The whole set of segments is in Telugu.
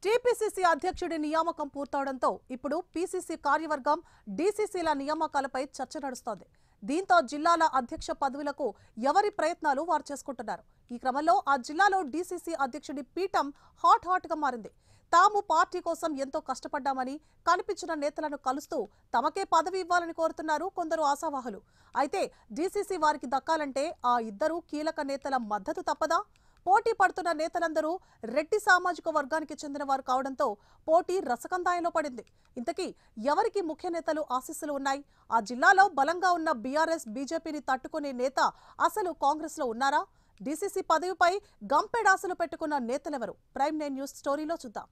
టీపీసీసీ అధ్యక్షుడి నియామకం పూర్తవడంతో ఇప్పుడు పీసీసీ కార్యవర్గం డీసీసీల నియామకాలపై చర్చ నడుస్తోంది. దీంతో జిల్లాల అధ్యక్ష పదవులకు ఎవరి ప్రయత్నాలు వారు చేసుకుంటున్నారు. ఈ క్రమంలో ఆ జిల్లాలో డీసీసీ అధ్యక్షుడి పీఠం హాట్ గా మారింది. తాము పార్టీ కోసం ఎంతో కష్టపడ్డామని కనిపించిన నేతలను కలుస్తూ తమకే పదవి ఇవ్వాలని కోరుతున్నారు కొందరు ఆశావాహులు. అయితే డీసీసీ వారికి దక్కాలంటే ఆ ఇద్దరు కీలక నేతల మద్దతు తప్పదా? పోటీ పడుతున్న నేతలందరూ రెడ్డి సామాజిక వర్గానికి చెందిన వారు కావడంతో పోటీ రసకందాయంలో పడింది. ఇంతకీ ఎవరికి ముఖ్య నేతలు ఆశీస్సులు ఉన్నాయి? ఆ జిల్లాలో బలంగా ఉన్న బీఆర్ఎస్ బీజేపీని తట్టుకునే నేత అసలు కాంగ్రెస్ లో ఉన్నారా? డీసీసీ పదవిపై గంపెడాసలు పెట్టుకున్న నేతలెవరు? ప్రైమ్ 9 న్యూస్ స్టోరీలో చూద్దాం.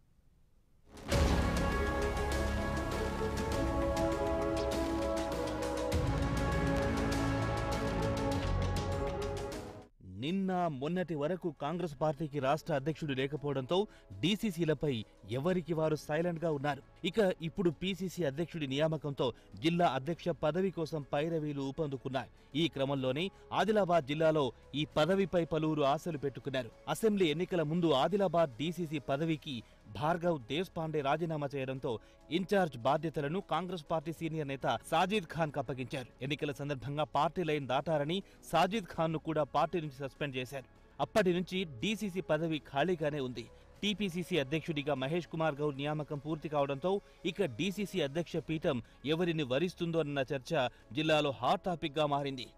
నిన్న మొన్నటి వరకు కాంగ్రెస్ పార్టీకి రాష్ట్ర అధ్యక్షుడు లేకపోవడంతో డీసీసీలపై ఎవరికి వారు సైలెంట్ గా ఉన్నారు. ఇక ఇప్పుడు పీసీసీ అధ్యక్షుడి నియామకంతో జిల్లా అధ్యక్ష పదవి కోసం పైరవీలు ఊపందుకున్నాయి. ఈ క్రమంలోనే ఆదిలాబాద్ జిల్లాలో ఈ పదవిపై పలువురు ఆశలు పెట్టుకున్నారు. అసెంబ్లీ ఎన్నికల ముందు ఆదిలాబాద్ డీసీసీ పదవికి భార్గవ్ దేశ్పాండే రాజీనామా చేయడంతో ఇన్ఛార్జ్ బాధ్యతలను కాంగ్రెస్ పార్టీ సీనియర్ నేత సాజిద్ ఖాన్ కు అప్పగించారు. ఎన్నికల సందర్భంగా పార్టీ లైన్ దాటారని సాజిద్ ఖాన్ ను కూడా పార్టీ నుంచి సస్పెండ్ చేశారు. అప్పటి నుంచి డీసీసీ పదవి ఖాళీగానే ఉంది. టీపీసీసీ అధ్యక్షుడిగా మహేష్ కుమార్ గౌడ్ నియామకం పూర్తి కావడంతో ఇక డీసీసీ అధ్యక్ష పీఠం ఎవరిని వరిస్తుందో అన్న చర్చ జిల్లాలో హాట్ టాపిక్ గా మారింది.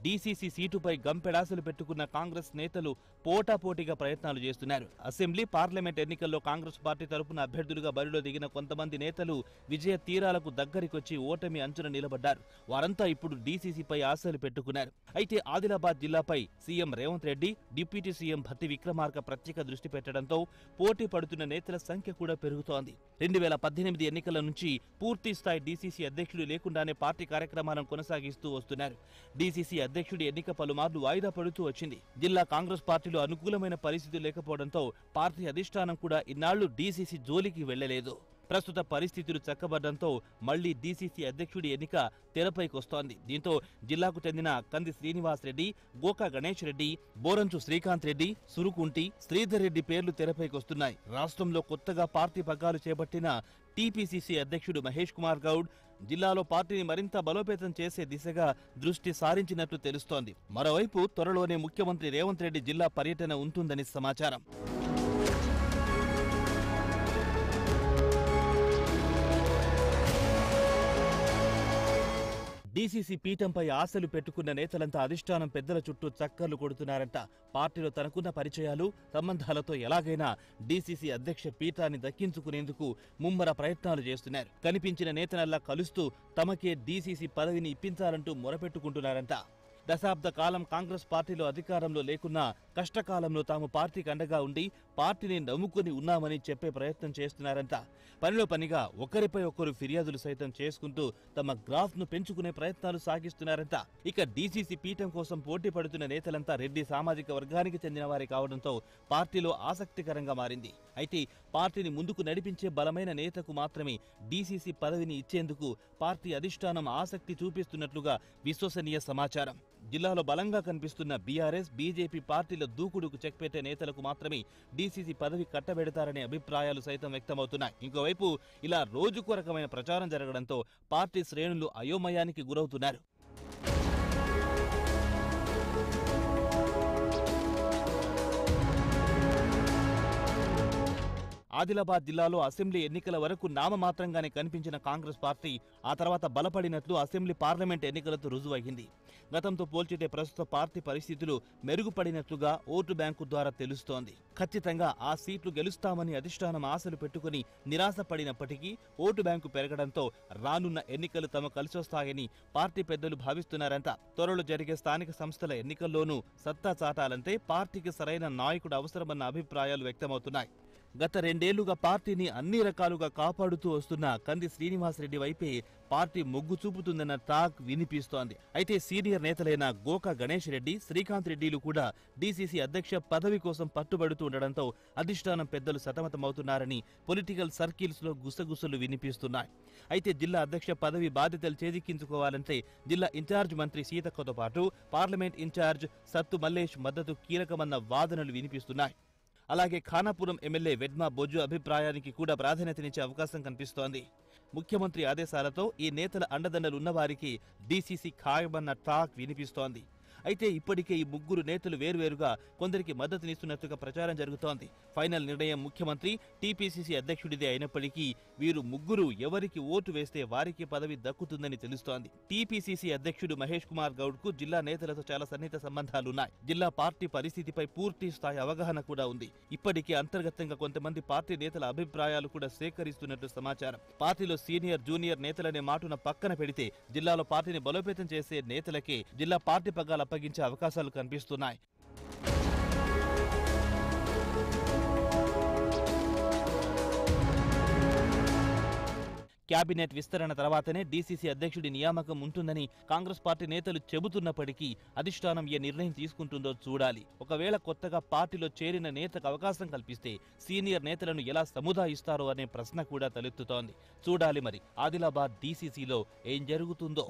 డీసీసీ సీటుపై గంపెడాసలు పెట్టుకున్న కాంగ్రెస్ నేతలు పోటాపోటీగా ప్రయత్నాలు చేస్తున్నారు. అసెంబ్లీ, పార్లమెంట్ ఎన్నికల్లో కాంగ్రెస్ పార్టీ తరపున అభ్యర్థులుగా బరిలో దిగిన కొంతమంది నేతలు విజయ తీరాలకు దగ్గరికొచ్చి ఓటమి అంచున నిలబడ్డారు. వారంతా ఇప్పుడు డీసీసీపై ఆశలు పెట్టుకున్నారు. అయితే ఆదిలాబాద్ జిల్లాపై CM Revanth Reddy, deputy CM Bhatti Vikramarka ప్రత్యేక దృష్టి పెట్టడంతో పోటీ పడుతున్న నేతల సంఖ్య కూడా పెరుగుతోంది. 2018 ఎన్నికల నుంచి పూర్తి స్థాయి డీసీసీ అధ్యక్షుడు లేకుండానే పార్టీ కార్యక్రమాలను కొనసాగిస్తూ వస్తున్నారు. డీసీసీ అధ్యక్షుడి ఎన్నిక పలుమార్లు వాయిదా పడుతూ వచ్చింది. జిల్లా కాంగ్రెస్ పార్టీలో అనుకూలమైన పరిస్థితులు లేకపోవడంతో పార్టీ అధిష్టానం కూడా ఇన్నాళ్లు డీసీసీ జోలికి వెళ్లలేదు. ప్రస్తుత పరిస్థితులు చక్కబడ్డంతో మళ్లీ డీసీసీ అధ్యక్షుడి ఎన్నిక తెరపైకొస్తోంది. దీంతో జిల్లాకు చెందిన కంది శ్రీనివాస్ రెడ్డి, గోకా గణేష్ రెడ్డి, బోరంచు శ్రీకాంత్ రెడ్డి, సురుకుంటి, శ్రీధర్ రెడ్డి పేర్లు తెరపైకొస్తున్నాయి. రాష్ట్రంలో కొత్తగా పార్టీ పగ్గాలు చేపట్టిన టీపీసీసీ అధ్యక్షుడు మహేష్ కుమార్ గౌడ్ జిల్లాలో పార్టీని మరింత బలోపేతం చేసే దిశగా దృష్టి సారించినట్లు తెలుస్తోంది. మరోవైపు త్వరలోనే ముఖ్యమంత్రి రేవంత్ రెడ్డి జిల్లా పర్యటన ఉంటుందని సమాచారం. డీసీసీ పీఠంపై ఆశలు పెట్టుకున్న నేతలంతా అధిష్టానం పెద్దల చుట్టూ చక్కర్లు కొడుతున్నారంట. పార్టీలో తనకున్న పరిచయాలు, సంబంధాలతో ఎలాగైనా డీసీసీ అధ్యక్ష పీఠాన్ని దక్కించుకునేందుకు ముమ్మర ప్రయత్నాలు చేస్తున్నారు. కనిపించిన నేతనల్లా కలుస్తూ తమకే డీసీసీ పదవిని ఇప్పించాలంటూ మొరపెట్టుకుంటున్నారంట. దశాబ్ద కాలం కాంగ్రెస్ పార్టీలో అధికారంలో లేకున్నా కష్టకాలంలో తాము పార్టీకి అండగా ఉండి పార్టీని నమ్ముకుని ఉన్నామని చెప్పే ప్రయత్నం చేస్తున్నారంట. పనిలో పనిగా ఒకరిపై ఒకరు ఫిర్యాదులు సైతం చేసుకుంటూ తమ గ్రాఫ్ ను పెంచుకునే ప్రయత్నాలు సాగిస్తున్నారంట. ఇక డీసీసీ పీఠం కోసం పోటీ పడుతున్న నేతలంతా రెడ్డి సామాజిక వర్గానికి చెందిన వారి కావడంతో పార్టీలో ఆసక్తికరంగా మారింది. అయితే పార్టీని ముందుకు నడిపించే బలమైన నేతకు మాత్రమే డీసీసీ పదవిని ఇచ్చేందుకు పార్టీ అధిష్టానం ఆసక్తి చూపిస్తున్నట్లుగా విశ్వసనీయ సమాచారం. జిల్లాలో బలంగా కనిపిస్తున్న బీఆర్ఎస్, బీజేపీ పార్టీల దూకుడుకు చెక్ పెట్టే నేతలకు మాత్రమే డీసీసీ పదవి కట్టబెడతారనే అభిప్రాయాలు సైతం వ్యక్తమవుతున్నాయి. ఇంకోవైపు ఇలా రోజుకు రకమైన ప్రచారం జరగడంతో పార్టీ శ్రేణులు అయోమయానికి గురవుతున్నారు. ఆదిలాబాద్ జిల్లాలో అసెంబ్లీ ఎన్నికల వరకు నామమాత్రంగానే కనిపించిన కాంగ్రెస్ పార్టీ ఆ తర్వాత బలపడినట్లు అసెంబ్లీ, పార్లమెంట్ ఎన్నికలతో రుజువైంది. గతంతో పోల్చితే ప్రస్తుత పార్టీ పరిస్థితులు మెరుగుపడినట్లుగా ఓటు బ్యాంకు ద్వారా తెలుస్తోంది. ఖచ్చితంగా ఆ సీట్లు గెలుస్తామని అధిష్టానం ఆశలు పెట్టుకుని నిరాశపడినప్పటికీ ఓటు బ్యాంకు పెరగడంతో రానున్న ఎన్నికలు తమ కలిసొస్తాయని పార్టీ పెద్దలు భావిస్తున్నారంట. త్వరలో జరిగే స్థానిక సంస్థల ఎన్నికల్లోనూ సత్తా చాటాలంటే పార్టీకి సరైన నాయకుడు అవసరమన్న అభిప్రాయాలు వ్యక్తమవుతున్నాయి. గత 2 ఏళ్లుగా పార్టీని అన్ని రకాలుగా కాపాడుతూ వస్తున్న కంది శ్రీనివాస్ రెడ్డి వైపే పార్టీ మొగ్గు చూపుతుందన్న టాక్ వినిపిస్తోంది. అయితే సీనియర్ నేతలైన గోకా గణేష్ రెడ్డి, శ్రీకాంత్ రెడ్డిలు కూడా డీసీసీ అధ్యక్ష పదవి కోసం పట్టుబడుతూ ఉండడంతో అధిష్టానం పెద్దలు సతమతమవుతున్నారని పొలిటికల్ సర్కిల్స్ లో గుసగుసలు వినిపిస్తున్నాయి. అయితే జిల్లా అధ్యక్ష పదవి బాధ్యతలు చేజిక్కించుకోవాలంటే జిల్లా ఇన్ఛార్జ్ మంత్రి సీతక్కతో పాటు పార్లమెంట్ ఇన్ఛార్జ్ సత్తు మల్లేష్ మద్దతు కీలకమన్న వాదనలు వినిపిస్తున్నాయి. అలాగే ఖానాపురం ఎమ్మెల్యే వెడ్మా బొజ్జు అభిప్రాయానికి కూడా ప్రాధాన్యతనిచ్చే అవకాశం కనిపిస్తోంది. ముఖ్యమంత్రి ఆదేశాలతో ఈ నేతల అండదండలున్నవారికి డీసీసీ ఖాయమన్న టాక్ వినిపిస్తోంది. అయితే ఇప్పటికే ఈ ముగ్గురు నేతలు వేర్వేరుగా కొందరికి మద్దతునిస్తున్నట్టుగా ప్రచారం జరుగుతోంది. ఫైనల్ నిర్ణయం ముఖ్యమంత్రి, టీపీసీసీ అధ్యక్షుడిదే అయినప్పటికీ వీరు ముగ్గురు ఎవరికి ఓటు వేస్తే వారికి పదవి దక్కుతుందని తెలుస్తోంది. టీపీసీసీ అధ్యక్షుడు మహేష్ కుమార్ గౌడ్ కు జిల్లా నేతలతో చాలా సన్నిహిత సంబంధాలున్నాయి. జిల్లా పార్టీ పరిస్థితిపై పూర్తి స్థాయి అవగాహన కూడా ఉంది. ఇప్పటికే అంతర్గతంగా కొంతమంది పార్టీ నేతల అభిప్రాయాలు కూడా సేకరిస్తున్నట్టు సమాచారం. పార్టీలో సీనియర్, జూనియర్ నేతలనే మాటున పక్కన పెడితే జిల్లాలో పార్టీని బలోపేతం చేసే నేతలకే జిల్లా పార్టీ పగ్గాలు అప్పగించే అవకాశాలు కనిపిస్తున్నాయి. క్యాబినెట్ విస్తరణ తర్వాతనే డీసీసీ అధ్యక్షుడి నియామకం ఉంటుందని కాంగ్రెస్ పార్టీ నేతలు చెబుతున్నప్పటికీ అధిష్టానం ఏ నిర్ణయం తీసుకుంటుందో చూడాలి. ఒకవేళ కొత్తగా పార్టీలో చేరిన నేతకు అవకాశం కల్పిస్తే సీనియర్ నేతలను ఎలా సముదాయిస్తారో అనే ప్రశ్న కూడా తలెత్తుతోంది. చూడాలి మరి ఆదిలాబాద్ డీసీసీలో ఏం జరుగుతుందో.